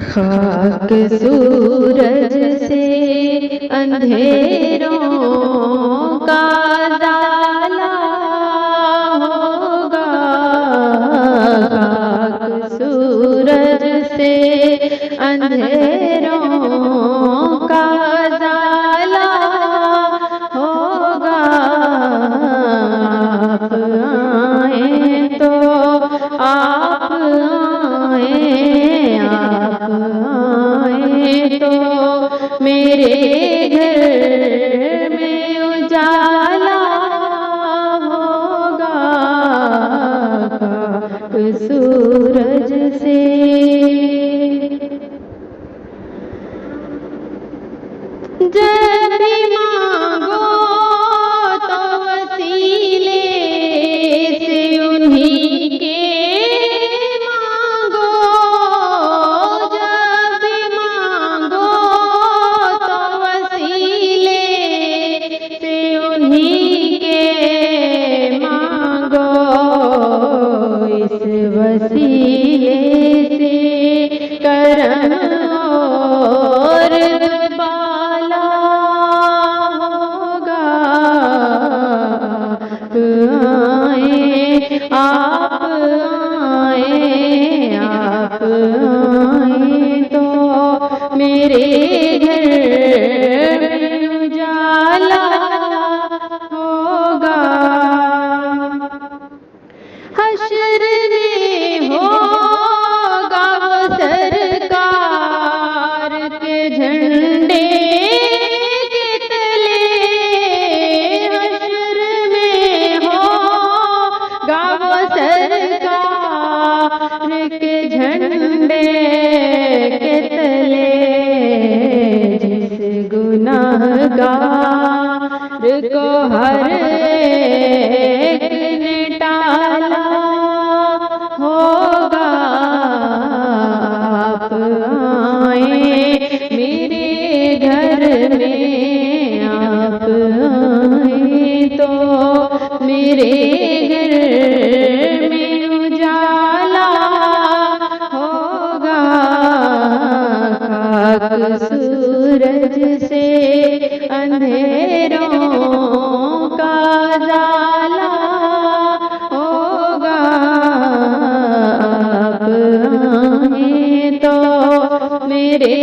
खाक सूरज से अंधेरों का जाला होगा। खाक सूरज से अंधेरों का जाला होगा। आप आए तो आप आए, आप आए तो मेरे घर में उजाला होगा। खाक सूरज से जब भी मांगो तो वसीले से उन्हीं के मांगो। जब भी मांगो तो वसीले से उन्हीं के मांगो। इस वसीले से करम और बाला होगा। आप आए, आप आए तो मेरे घर में उजाला होगा। हश्र में होगा वो सरकार के झंडे के तले। हश्र में होगा वो सरकार के झंडे के तले। जिस गुनाहगार को हर एक ने टाला होगा। आप आए मेरे घर में, आप आए तो मेरे घर में उजाला होगा। खाक सूरज से अंधेरों का जाला होगा। आप आए तो मेरे